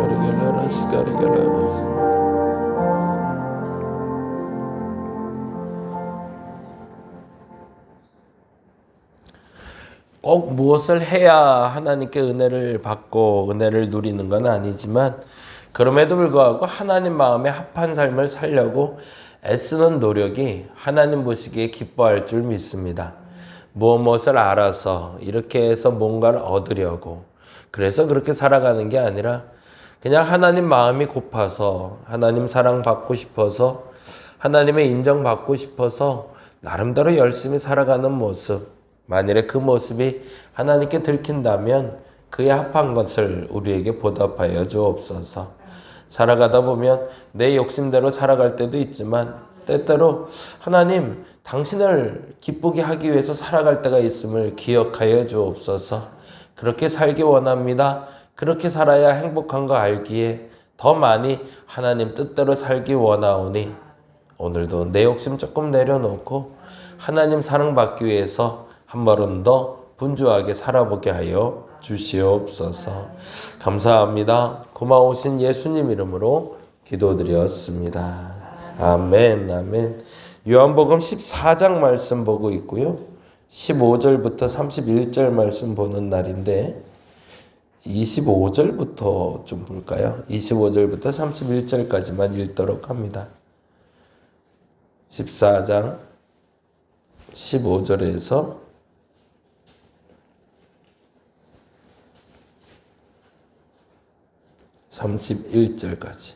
가리갈라라스 가리갈라라스. 꼭 무엇을 해야 하나님께 은혜를 받고 은혜를 누리는 건 아니지만, 그럼에도 불구하고 하나님 마음에 합한 삶을 살려고 애쓰는 노력이 하나님 보시기에 기뻐할 줄 믿습니다. 무엇을 알아서 이렇게 해서 뭔가를 얻으려고, 그래서 그렇게 살아가는 게 아니라 그냥 하나님 마음이 고파서, 하나님 사랑받고 싶어서, 하나님의 인정받고 싶어서 나름대로 열심히 살아가는 모습, 만일에 그 모습이 하나님께 들킨다면 그에 합한 것을 우리에게 보답하여 주옵소서. 살아가다 보면 내 욕심대로 살아갈 때도 있지만, 때때로 하나님 당신을 기쁘게 하기 위해서 살아갈 때가 있음을 기억하여 주옵소서. 그렇게 살기 원합니다. 그렇게 살아야 행복한 거 알기에 더 많이 하나님 뜻대로 살기 원하오니, 오늘도 내 욕심 조금 내려놓고 하나님 사랑받기 위해서 한 걸음 더 분주하게 살아보게 하여 주시옵소서. 감사합니다. 고마우신 예수님 이름으로 기도드렸습니다. 아멘, 아멘. 요한복음 14장 말씀 보고 있고요. 15절부터 31절 말씀 보는 날인데, 25절부터 좀 볼까요? 25절부터 31절까지만 읽도록 합니다. 14장 15절에서 31절까지.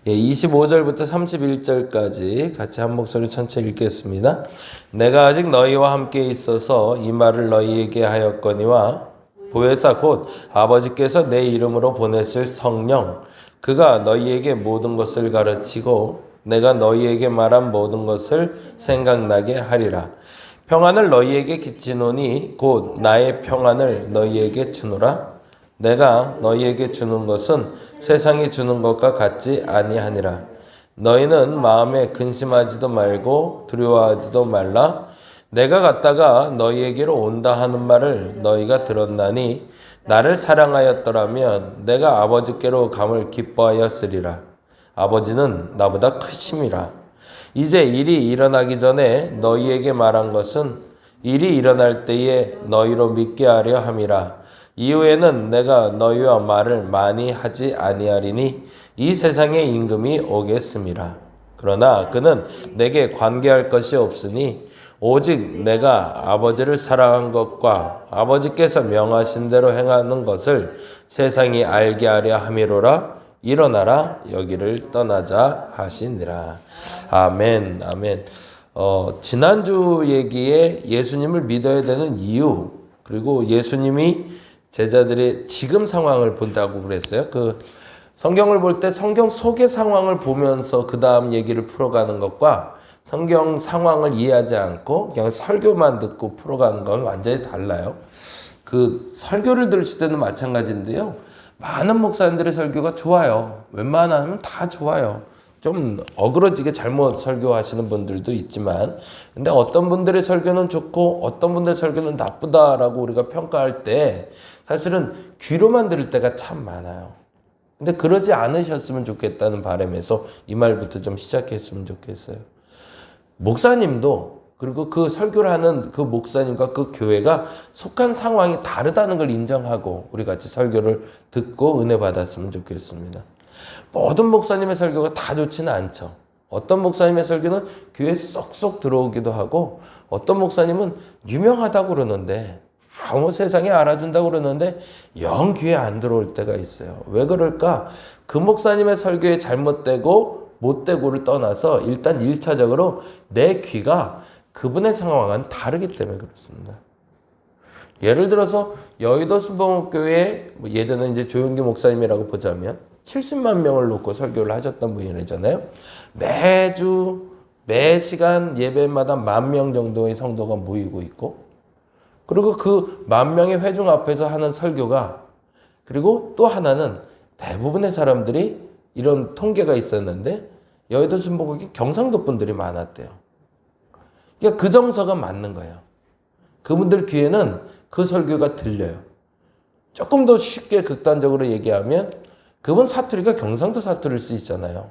25절부터 31절까지 같이 한 목소리 천천히 읽겠습니다. 내가 아직 너희와 함께 있어서 이 말을 너희에게 하였거니와 보혜사 곧 아버지께서 내 이름으로 보내실 성령, 그가 너희에게 모든 것을 가르치고 내가 너희에게 말한 모든 것을 생각나게 하리라. 평안을 너희에게 끼치노니 곧 나의 평안을 너희에게 주노라. 내가 너희에게 주는 것은 세상이 주는 것과 같지 아니하니라. 너희는 마음에 근심하지도 말고 두려워하지도 말라. 내가 갔다가 너희에게로 온다 하는 말을 너희가 들었나니 나를 사랑하였더라면 내가 아버지께로 감을 기뻐하였으리라. 아버지는 나보다 크심이라. 이제 일이 일어나기 전에 너희에게 말한 것은 일이 일어날 때에 너희로 믿게 하려 함이라. 이후에는 내가 너희와 말을 많이 하지 아니하리니 이 세상의 임금이 오겠음이라. 그러나 그는 내게 관계할 것이 없으니 오직 내가 아버지를 사랑한 것과 아버지께서 명하신 대로 행하는 것을 세상이 알게 하려 함이로라. 일어나라, 여기를 떠나자 하시니라. 아멘, 아멘. 지난주 얘기에 예수님을 믿어야 되는 이유, 그리고 예수님이 제자들의 지금 상황을 본다고 그랬어요. 그 성경을 볼 때 성경 속의 상황을 보면서 그 다음 얘기를 풀어가는 것과 성경 상황을 이해하지 않고 그냥 설교만 듣고 풀어가는 건 완전히 달라요. 그 설교를 들으실 때는 마찬가지인데요. 많은 목사님들의 설교가 좋아요. 웬만하면 다 좋아요. 좀 어그러지게 잘못 설교하시는 분들도 있지만, 근데 어떤 분들의 설교는 좋고 어떤 분들의 설교는 나쁘다라고 우리가 평가할 때 사실은 귀로만 들을 때가 참 많아요. 근데 그러지 않으셨으면 좋겠다는 바람에서 이 말부터 좀 시작했으면 좋겠어요. 목사님도, 그리고 그 설교를 하는 그 목사님과 그 교회가 속한 상황이 다르다는 걸 인정하고 우리 같이 설교를 듣고 은혜 받았으면 좋겠습니다. 모든 목사님의 설교가 다 좋지는 않죠. 어떤 목사님의 설교는 귀에 쏙쏙 들어오기도 하고, 어떤 목사님은 유명하다고 그러는데, 아무 세상에 알아준다고 그러는데 영 귀에 안 들어올 때가 있어요. 왜 그럴까? 그 목사님의 설교에 잘못되고 못되고를 떠나서 일단 1차적으로 내 귀가 그분의 상황과는 다르기 때문에 그렇습니다. 예를 들어서 여의도 순복음교회, 예전에 이제 조용기 목사님이라고 보자면 70만 명을 놓고 설교를 하셨던 분이잖아요. 매 시간 예배마다 10,000명 정도의 성도가 모이고 있고, 그리고 그 10,000명의 회중 앞에서 하는 설교가, 그리고 또 하나는 대부분의 사람들이 이런 통계가 있었는데 여의도 순복음교회 경상도 분들이 많았대요. 그러니까 그 정서가 맞는 거예요. 그분들 귀에는 그 설교가 들려요. 조금 더 쉽게 극단적으로 얘기하면 그분 사투리가 경상도 사투리일 수 있잖아요.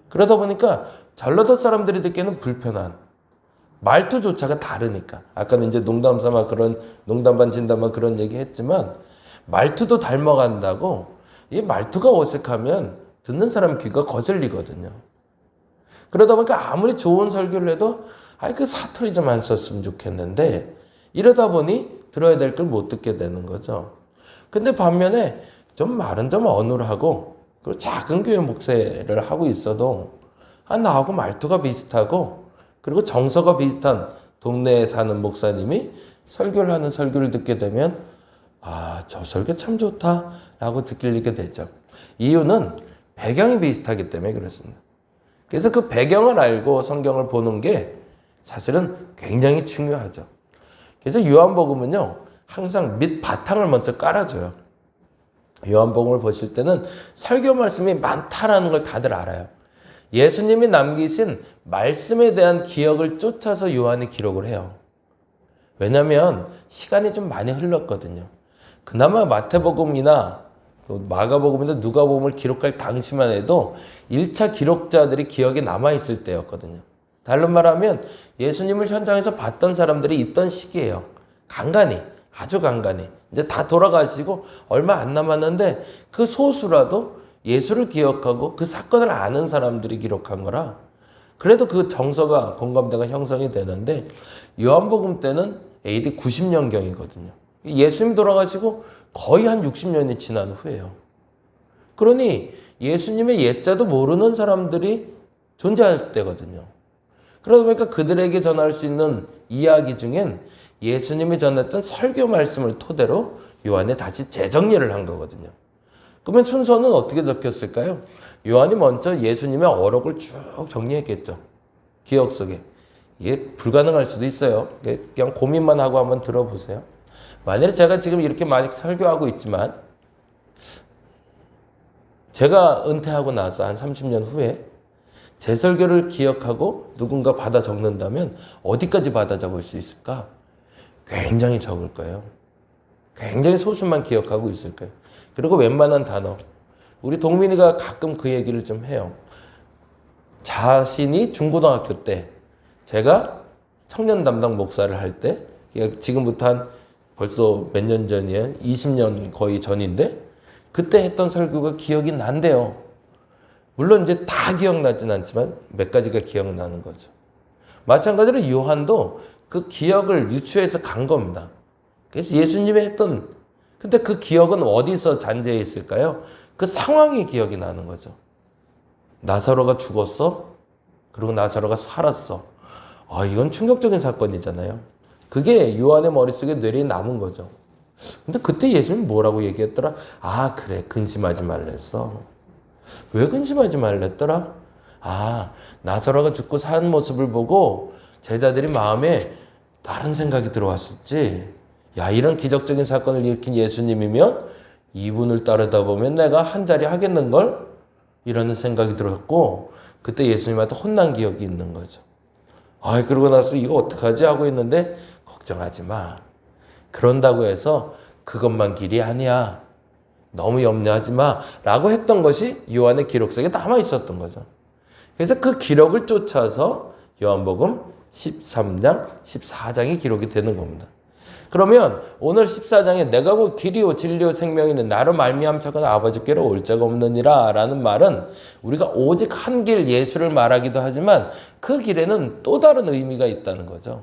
그러다 보니까 전라도 사람들이 듣기에는 불편한 말투조차가 다르니까. 아까는 이제 농담 삼아 그런 농담 반 진담 반 그런 얘기 했지만 말투도 닮아간다고 이 말투가 어색하면 듣는 사람 귀가 거슬리거든요. 그러다 보니까 아무리 좋은 설교를 해도 그 사투리 좀 안 썼으면 좋겠는데 이러다 보니 들어야 될 걸 못 듣게 되는 거죠. 근데 반면에 좀 말은 좀 어눌하고 그리고 작은 교회 목회를 하고 있어도 나하고 말투가 비슷하고 그리고 정서가 비슷한 동네에 사는 목사님이 설교를 하는 설교를 듣게 되면 저 설교 참 좋다라고 느끼게 되죠. 이유는 배경이 비슷하기 때문에 그렇습니다. 그래서 그 배경을 알고 성경을 보는 게 사실은 굉장히 중요하죠. 그래서 요한복음은요, 항상 밑 바탕을 먼저 깔아줘요. 요한복음을 보실 때는 설교 말씀이 많다라는 걸 다들 알아요. 예수님이 남기신 말씀에 대한 기억을 쫓아서 요한이 기록을 해요. 왜냐하면 시간이 좀 많이 흘렀거든요. 그나마 마태복음이나 마가복음이나 누가복음을 기록할 당시만 해도 1차 기록자들이 기억에 남아있을 때였거든요. 다른 말하면 예수님을 현장에서 봤던 사람들이 있던 시기예요. 간간히, 아주 간간히. 이제 다 돌아가시고 얼마 안 남았는데 그 소수라도 예수를 기억하고 그 사건을 아는 사람들이 기록한 거라 그래도 그 정서가 공감대가 형성이 되는데 요한복음 때는 AD 90년경이거든요. 예수님 돌아가시고 거의 한 60년이 지난 후예요. 그러니 예수님의 옛자도 모르는 사람들이 존재할 때거든요. 그러다 보니까 그들에게 전할 수 있는 이야기 중엔 예수님이 전했던 설교 말씀을 토대로 요한이 다시 재정리를 한 거거든요. 그러면 순서는 어떻게 적혔을까요? 요한이 먼저 예수님의 어록을 쭉 정리했겠죠. 기억 속에. 이게 불가능할 수도 있어요. 그냥 고민만 하고 한번 들어보세요. 만약에 제가 지금 이렇게 많이 설교하고 있지만 제가 은퇴하고 나서 한 30년 후에 제 설교를 기억하고 누군가 받아 적는다면 어디까지 받아 적을 수 있을까? 굉장히 적을 거예요. 굉장히 소수만 기억하고 있을 거예요. 그리고 웬만한 단어. 우리 동민이가 가끔 그 얘기를 좀 해요. 자신이 중고등학교 때 제가 청년 담당 목사를 할 때 지금부터 한 벌써 몇 년 전이에요. 20년 거의 전인데 그때 했던 설교가 기억이 난대요. 물론 이제 다 기억나진 않지만 몇 가지가 기억나는 거죠. 마찬가지로 요한도 그 기억을 유추해서 간 겁니다. 그래서 예수님이 했던 근데 그 기억은 어디서 잔재해 있을까요? 그 상황이 기억이 나는 거죠. 나사로가 죽었어? 그리고 나사로가 살았어. 이건 충격적인 사건이잖아요. 그게 요한의 머릿속에 뇌리에 남은 거죠. 근데 그때 예수님이 뭐라고 얘기했더라? 그래. 근심하지 말랬어. 왜 근심하지 말랬더라? 나사로가 죽고 사는 모습을 보고 제자들이 마음에 다른 생각이 들어왔었지. 이런 기적적인 사건을 일으킨 예수님이면 이분을 따르다 보면 내가 한 자리 하겠는걸? 이라는 생각이 들었고 그때 예수님한테 혼난 기억이 있는 거죠. 그러고 나서 이거 어떡하지 하고 있는데 걱정하지 마. 그런다고 해서 그것만 길이 아니야. 너무 염려하지 마. 라고 했던 것이 요한의 기록 속에 남아 있었던 거죠. 그래서 그 기록을 쫓아서 요한복음 13장, 14장이 기록이 되는 겁니다. 그러면 오늘 14장에 내가 곧 길이요 진리요 생명이는 나로 말미암자거나 아버지께로 올 자가 없느니라 라는 말은 우리가 오직 한 길 예수를 말하기도 하지만 그 길에는 또 다른 의미가 있다는 거죠.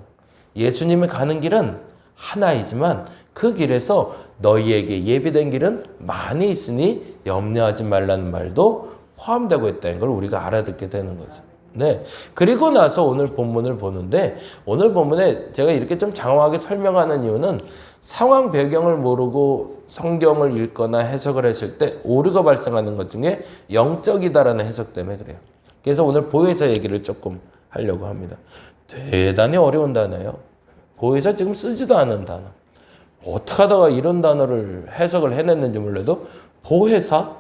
예수님이 가는 길은 하나이지만 그 길에서 너희에게 예비된 길은 많이 있으니 염려하지 말라는 말도 포함되고 있다는 걸 우리가 알아듣게 되는 거죠. 네. 그리고 나서 오늘 본문을 보는데 오늘 본문에 제가 이렇게 좀 장황하게 설명하는 이유는 상황 배경을 모르고 성경을 읽거나 해석을 했을 때 오류가 발생하는 것 중에 영적이다라는 해석 때문에 그래요. 그래서 오늘 보혜사 얘기를 조금 하려고 합니다. 대단히 어려운 단어예요. 보혜사 지금 쓰지도 않은 단어. 어떻게 하다가 이런 단어를 해석을 해냈는지 몰라도 보혜사?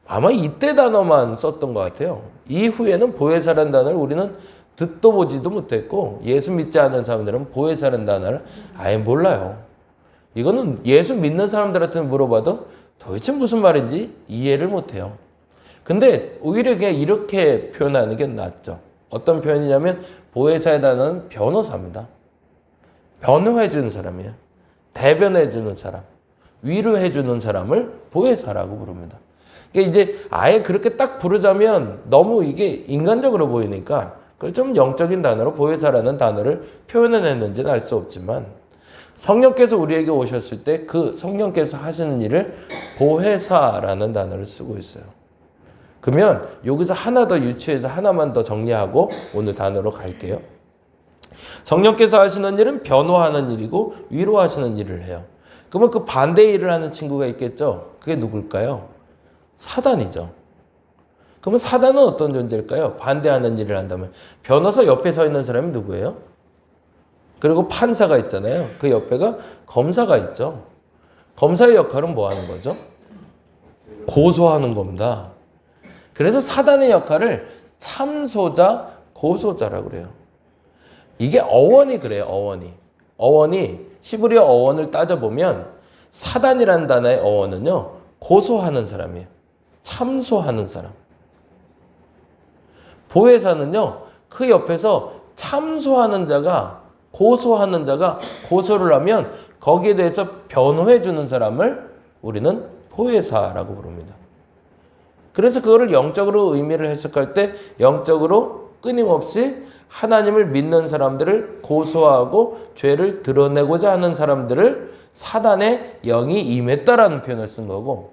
아마 이때 단어만 썼던 것 같아요. 이후에는 보혜사라는 단어를 우리는 듣도 보지도 못했고 예수 믿지 않는 사람들은 보혜사라는 단어를 아예 몰라요. 이거는 예수 믿는 사람들한테 물어봐도 도대체 무슨 말인지 이해를 못해요. 근데 오히려 이렇게 표현하는 게 낫죠. 어떤 표현이냐면 보혜사의 단어는 변호사입니다. 변호해주는 사람이에요. 대변해주는 사람, 위로해주는 사람을 보혜사라고 부릅니다. 이게 이제 아예 그렇게 딱 부르자면 너무 이게 인간적으로 보이니까 그걸 좀 영적인 단어로 보혜사라는 단어를 표현해냈는지는 알 수 없지만 성령께서 우리에게 오셨을 때 그 성령께서 하시는 일을 보혜사라는 단어를 쓰고 있어요. 그러면 여기서 하나 더 유추해서 하나만 더 정리하고 오늘 단어로 갈게요. 성령께서 하시는 일은 변호하는 일이고 위로하시는 일을 해요. 그러면 그 반대의 일을 하는 친구가 있겠죠? 그게 누굴까요? 사단이죠. 그러면 사단은 어떤 존재일까요? 반대하는 일을 한다면 변호사 옆에 서 있는 사람이 누구예요? 그리고 판사가 있잖아요. 그 옆에가 검사가 있죠. 검사의 역할은 뭐 하는 거죠? 고소하는 겁니다. 그래서 사단의 역할을 참소자, 고소자라고 그래요. 이게 어원이 그래요. 어원이 히브리어 어원을 따져보면 사단이라는 단어의 어원은요. 고소하는 사람이에요. 참소하는 사람. 보혜사는요. 그 옆에서 참소하는 자가 고소하는 자가 고소를 하면 거기에 대해서 변호해 주는 사람을 우리는 보혜사라고 부릅니다. 그래서 그거를 영적으로 의미를 해석할 때 영적으로 끊임없이 하나님을 믿는 사람들을 고소하고 죄를 드러내고자 하는 사람들을 사단의 영이 임했다라는 표현을 쓴 거고,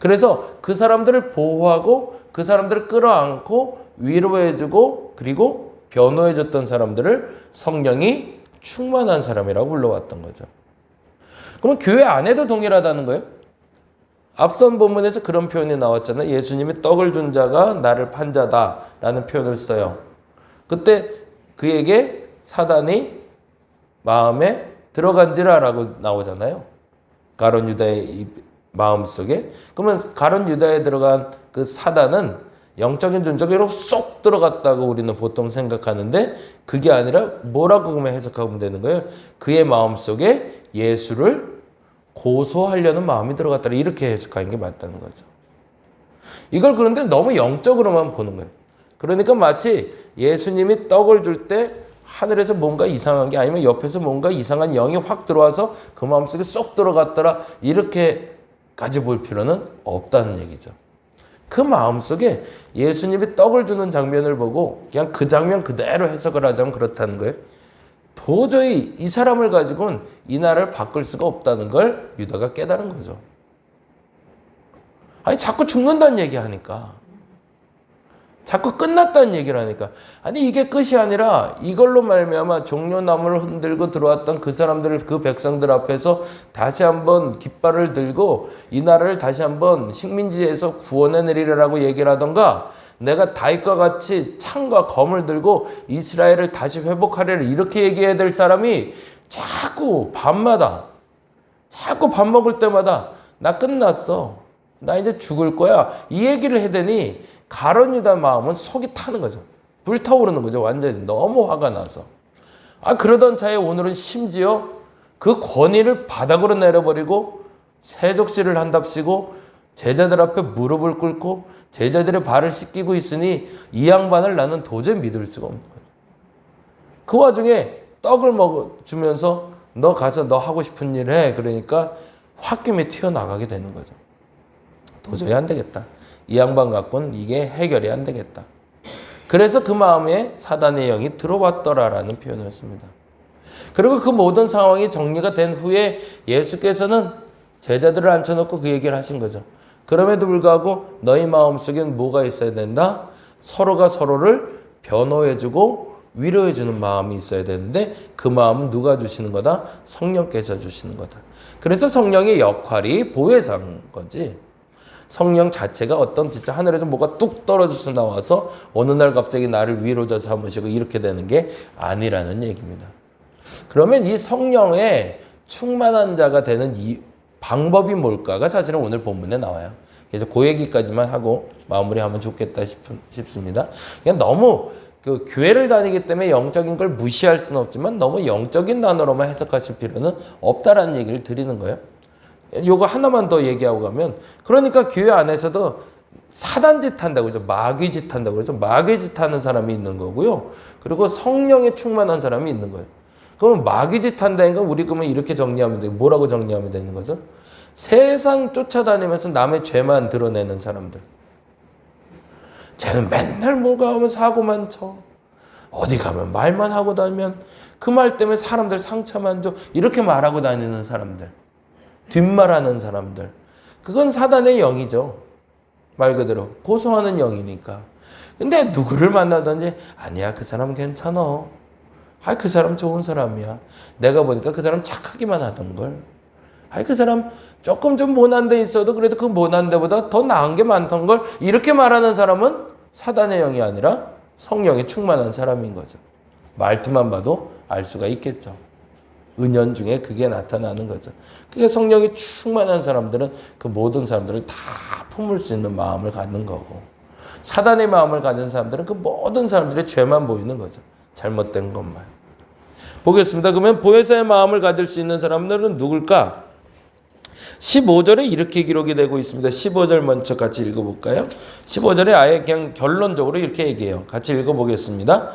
그래서 그 사람들을 보호하고 그 사람들을 끌어안고 위로해주고 그리고 변호해줬던 사람들을 성령이 충만한 사람이라고 불러왔던 거죠. 그러면 교회 안에도 동일하다는 거예요. 앞선 본문에서 그런 표현이 나왔잖아요. 예수님이 떡을 준 자가 나를 판 자다라는 표현을 써요. 그때 그에게 사단이 마음에 들어간지라라고 나오잖아요. 가룟 유다의 마음속에. 그러면 가룟 유다에 들어간 그 사단은 영적인 존재로 쏙 들어갔다고 우리는 보통 생각하는데 그게 아니라 뭐라고 그러면 해석하면 되는 거예요? 그의 마음속에 예수를 고소하려는 마음이 들어갔다. 이렇게 해석하는 게 맞다는 거죠. 이걸 그런데 너무 영적으로만 보는 거예요. 그러니까 마치 예수님이 떡을 줄 때 하늘에서 뭔가 이상한 게 아니면 옆에서 뭔가 이상한 영이 확 들어와서 그 마음속에 쏙 들어갔더라. 이렇게까지 볼 필요는 없다는 얘기죠. 그 마음속에 예수님이 떡을 주는 장면을 보고 그냥 그 장면 그대로 해석을 하자면 그렇다는 거예요. 도저히 이 사람을 가지고는 이 나라를 바꿀 수가 없다는 걸 유다가 깨달은 거죠. 아니 자꾸 죽는다는 얘기하니까, 자꾸 끝났다는 얘기를 하니까, 아니 이게 끝이 아니라 이걸로 말미암아 종려나무를 흔들고 들어왔던 그 사람들, 그 백성들 앞에서 다시 한번 깃발을 들고 이 나라를 다시 한번 식민지에서 구원해내리라고 얘기를 하던가, 내가 다윗과 같이 창과 검을 들고 이스라엘을 다시 회복하리라 이렇게 얘기해야 될 사람이 자꾸 밤마다, 자꾸 밥 먹을 때마다 나 끝났어, 나 이제 죽을 거야 이 얘기를 해대니 가룟 유다 마음은 속이 타는 거죠. 불타오르는 거죠. 완전히 너무 화가 나서. 그러던 차에 오늘은 심지어 그 권위를 바닥으로 내려버리고 세족시를 한답시고 제자들 앞에 무릎을 꿇고 제자들의 발을 씻기고 있으니 이 양반을 나는 도저히 믿을 수가 없는 거예요. 그 와중에 떡을 먹어주면서 너 가서 너 하고 싶은 일 해. 그러니까 홧김에 튀어나가게 되는 거죠. 도저히 안 되겠다. 이 양반 갖고는 이게 해결이 안 되겠다. 그래서 그 마음에 사단의 영이 들어왔더라라는 표현을 씁니다. 그리고 그 모든 상황이 정리가 된 후에 예수께서는 제자들을 앉혀놓고 그 얘기를 하신 거죠. 그럼에도 불구하고 너희 마음속엔 뭐가 있어야 된다? 서로가 서로를 변호해주고 위로해주는 마음이 있어야 되는데 그 마음은 누가 주시는 거다? 성령께서 주시는 거다. 그래서 성령의 역할이 보혜사인 거지. 성령 자체가 어떤 진짜 하늘에서 뭐가 뚝 떨어져서 나와서 어느 날 갑자기 나를 위로자 삼으시고 이렇게 되는 게 아니라는 얘기입니다. 그러면 이 성령의 충만한 자가 되는 이 방법이 뭘까가 사실은 오늘 본문에 나와요. 그래서 그 얘기까지만 하고 마무리하면 좋겠다 싶습니다. 그냥 너무 그 교회를 다니기 때문에 영적인 걸 무시할 수는 없지만 너무 영적인 단어로만 해석하실 필요는 없다라는 얘기를 드리는 거예요. 요거 하나만 더 얘기하고 가면, 그러니까 교회 안에서도 사단짓 한다고 그러죠. 마귀짓 한다고 그러죠. 마귀짓 하는 사람이 있는 거고요. 그리고 성령에 충만한 사람이 있는 거예요. 그러면 마귀짓 한다니까 우리 그러면 이렇게 정리하면 돼요. 뭐라고 정리하면 되는 거죠? 세상 쫓아다니면서 남의 죄만 드러내는 사람들. 쟤는 맨날 뭐가 하면 사고만 쳐. 어디 가면 말만 하고 다니면 그 말 때문에 사람들 상처만 줘. 이렇게 말하고 다니는 사람들. 뒷말하는 사람들. 그건 사단의 영이죠. 말 그대로 고소하는 영이니까. 근데 누구를 만나든지 아니야, 그 사람 괜찮아. 그 사람 좋은 사람이야. 내가 보니까 그 사람 착하기만 하던걸. 그 사람 조금 좀 모난 데 있어도 그래도 그 모난 데보다 더 나은 게 많던걸. 이렇게 말하는 사람은 사단의 영이 아니라 성령에 충만한 사람인 거죠. 말투만 봐도 알 수가 있겠죠. 은연중에 그게 나타나는 거죠. 그게 성령이 충만한 사람들은 그 모든 사람들을 다 품을 수 있는 마음을 갖는 거고, 사단의 마음을 가진 사람들은 그 모든 사람들의 죄만 보이는 거죠. 잘못된 것만. 보겠습니다. 그러면 보혜사의 마음을 가질 수 있는 사람들은 누굴까? 15절에 이렇게 기록이 되고 있습니다. 15절 먼저 같이 읽어볼까요? 15절에 아예 그냥 결론적으로 이렇게 얘기해요. 같이 읽어보겠습니다.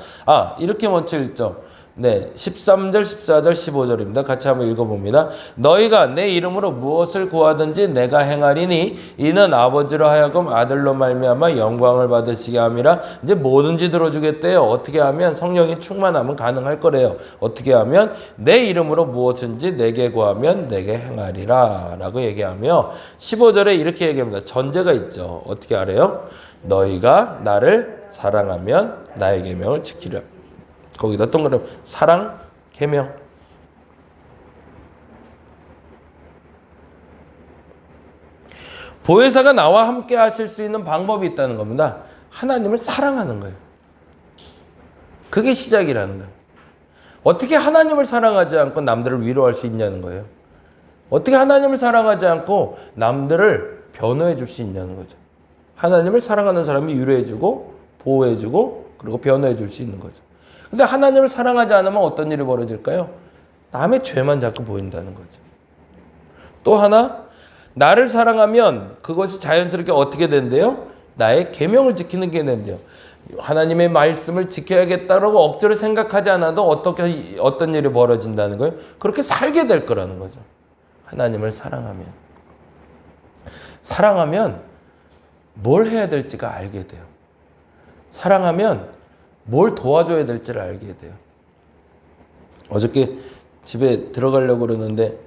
이렇게 먼저 읽죠. 네, 13절, 14절, 15절입니다. 같이 한번 읽어봅니다. 너희가 내 이름으로 무엇을 구하든지 내가 행하리니 이는 아버지로 하여금 아들로 말미암아 영광을 받으시게 함이라. 이제 뭐든지 들어주겠대요. 어떻게 하면 성령이 충만하면 가능할 거래요. 어떻게 하면 내 이름으로 무엇든지 내게 구하면 내게 행하리라 라고 얘기하며 15절에 이렇게 얘기합니다. 전제가 있죠. 어떻게 하래요? 너희가 나를 사랑하면 나의 계명을 지키려. 거기다 동그라미 사랑, 계명. 보혜사가 나와 함께 하실 수 있는 방법이 있다는 겁니다. 하나님을 사랑하는 거예요. 그게 시작이라는 거예요. 어떻게 하나님을 사랑하지 않고 남들을 위로할 수 있냐는 거예요. 어떻게 하나님을 사랑하지 않고 남들을 변호해 줄 수 있냐는 거죠. 하나님을 사랑하는 사람이 위로해주고 보호해주고 그리고 변호해 줄 수 있는 거죠. 근데 하나님을 사랑하지 않으면 어떤 일이 벌어질까요? 남의 죄만 자꾸 보인다는 거죠. 또 하나, 나를 사랑하면 그것이 자연스럽게 어떻게 된대요? 나의 계명을 지키는 게 된대요. 하나님의 말씀을 지켜야겠다라고 억지로 생각하지 않아도 어떤 일이 벌어진다는 거예요? 그렇게 살게 될 거라는 거죠. 하나님을 사랑하면. 사랑하면 뭘 해야 될지가 알게 돼요. 사랑하면 뭘 도와줘야 될지를 알게 돼요. 어저께 집에 들어가려고 그러는데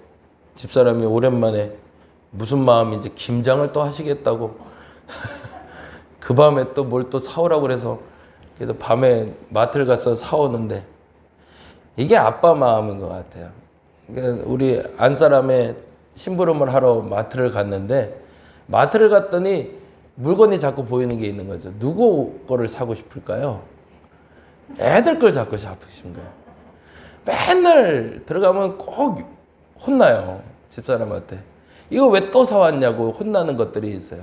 집사람이 오랜만에 무슨 마음인지 김장을 또 하시겠다고 그 밤에 또 뭘 또 사오라고 그래서 그래서 밤에 마트를 가서 사오는데 이게 아빠 마음인 것 같아요. 그러니까 우리 안사람의 심부름을 하러 마트를 갔는데 마트를 갔더니 물건이 자꾸 보이는 게 있는 거죠. 누구 거를 사고 싶을까요? 애들 걸 자꾸 잡으신 거예요. 맨날 들어가면 꼭 혼나요. 집사람한테. 이거 왜 또 사왔냐고 혼나는 것들이 있어요.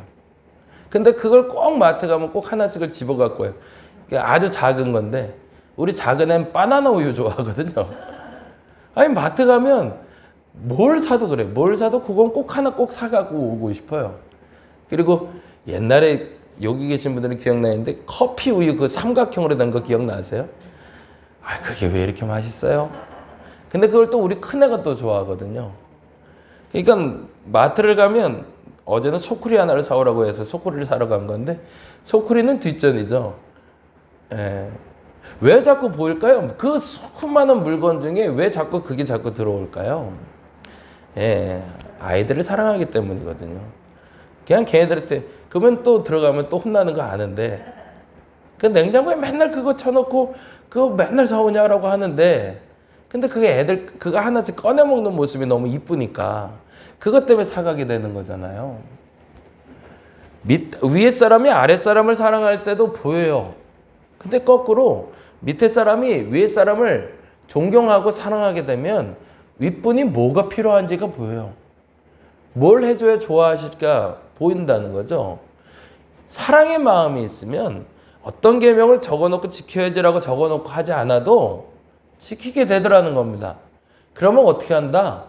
근데 그걸 꼭 마트 가면 꼭 하나씩을 집어 갖고 와요. 아주 작은 건데 우리 작은 애는 바나나 우유 좋아하거든요. 아니 마트 가면 뭘 사도 그래. 뭘 사도 그건 꼭 하나 꼭 사갖고 오고 싶어요. 그리고 옛날에 여기 계신 분들은 기억나는데 커피 우유 그 삼각형으로 된 거 기억나세요? 그게 왜 이렇게 맛있어요? 근데 그걸 또 우리 큰애가 또 좋아하거든요. 그러니까 마트를 가면 어제는 소쿠리 하나를 사오라고 해서 소쿠리를 사러 간 건데 소쿠리는 뒷전이죠. 왜 자꾸 보일까요? 그 수많은 물건 중에 왜 자꾸 그게 자꾸 들어올까요? 아이들을 사랑하기 때문이거든요. 그냥 걔네들한테 그러면 또 들어가면 또 혼나는 거 아는데 그 냉장고에 맨날 그거 쳐놓고 그거 맨날 사오냐라고 하는데 근데 그게 애들 그거 하나씩 꺼내 먹는 모습이 너무 이쁘니까 그것 때문에 사가게 되는 거잖아요. 위에 사람이 아래 사람을 사랑할 때도 보여요. 근데 거꾸로 밑에 사람이 위에 사람을 존경하고 사랑하게 되면 윗분이 뭐가 필요한지가 보여요. 뭘 해줘야 좋아하실까 보인다는 거죠. 사랑의 마음이 있으면 어떤 계명을 적어놓고 지켜야지라고 적어놓고 하지 않아도 지키게 되더라는 겁니다. 그러면 어떻게 한다?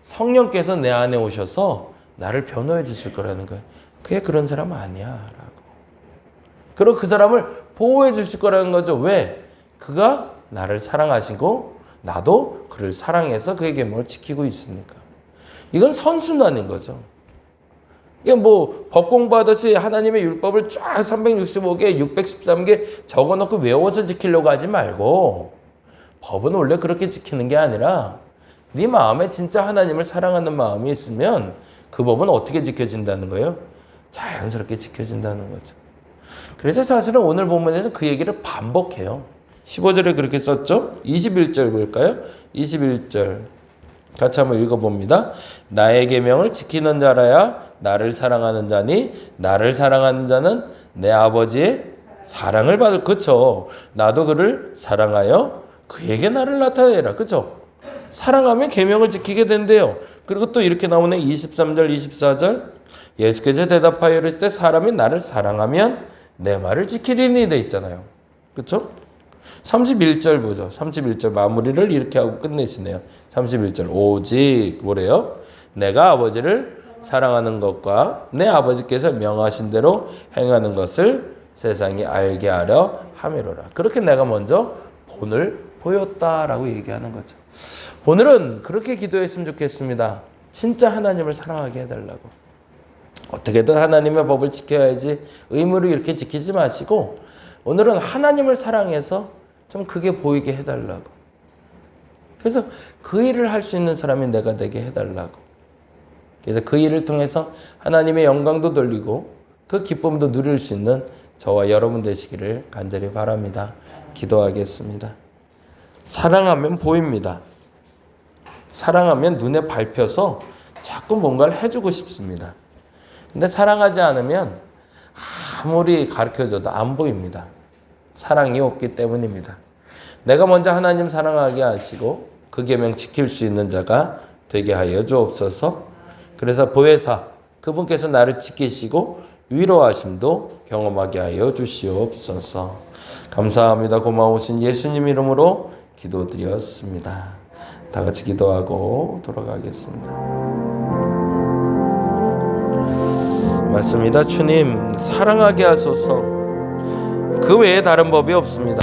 성령께서 내 안에 오셔서 나를 변호해 주실 거라는 거예요. 그게 그런 사람 아니야 라고. 그리고 그 사람을 보호해 주실 거라는 거죠. 왜? 그가 나를 사랑하시고 나도 그를 사랑해서 그의 계명을 지키고 있으니까. 이건 선순환인 거죠. 이게 뭐 법 공부하듯이 하나님의 율법을 쫙 365개, 613개 적어놓고 외워서 지키려고 하지 말고, 법은 원래 그렇게 지키는 게 아니라 네 마음에 진짜 하나님을 사랑하는 마음이 있으면 그 법은 어떻게 지켜진다는 거예요? 자연스럽게 지켜진다는 거죠. 그래서 사실은 오늘 본문에서 그 얘기를 반복해요. 15절에 그렇게 썼죠? 21절 볼까요? 21절 같이 한번 읽어봅니다. 나의 계명을 지키는 자라야 나를 사랑하는 자니 나를 사랑하는 자는 내 아버지의 사랑을 받을. 그쵸? 나도 그를 사랑하여 그에게 나를 나타내라. 그쵸? 사랑하면 계명을 지키게 된대요. 그리고 또 이렇게 나오네. 23절 24절 예수께서 대답하여 이르시되 때 사람이 나를 사랑하면 내 말을 지키리니 돼 있잖아요. 그쵸? 31절 보죠. 31절 마무리를 이렇게 하고 끝내시네요. 31절 오직 뭐래요? 내가 아버지를 사랑하는 것과 내 아버지께서 명하신 대로 행하는 것을 세상이 알게 하려 함이로라. 그렇게 내가 먼저 본을 보였다라고 얘기하는 거죠. 오늘은 그렇게 기도했으면 좋겠습니다. 진짜 하나님을 사랑하게 해달라고. 어떻게든 하나님의 법을 지켜야지 의무로 이렇게 지키지 마시고 오늘은 하나님을 사랑해서 좀 그게 보이게 해달라고. 그래서 그 일을 할 수 있는 사람이 내가 되게 해달라고. 그래서 그 일을 통해서 하나님의 영광도 돌리고 그 기쁨도 누릴 수 있는 저와 여러분 되시기를 간절히 바랍니다. 기도하겠습니다. 사랑하면 보입니다. 사랑하면 눈에 밟혀서 자꾸 뭔가를 해주고 싶습니다. 근데 사랑하지 않으면 아무리 가르쳐줘도 안 보입니다. 사랑이 없기 때문입니다. 내가 먼저 하나님 사랑하게 하시고 그 계명 지킬 수 있는 자가 되게 하여 주옵소서. 그래서 보혜사 그분께서 나를 지키시고 위로하심도 경험하게 하여 주시옵소서. 감사합니다. 고마우신 예수님 이름으로 기도드렸습니다. 다 같이 기도하고 돌아가겠습니다. 맞습니다. 주님 사랑하게 하소서. 그 외에 다른 법이 없습니다.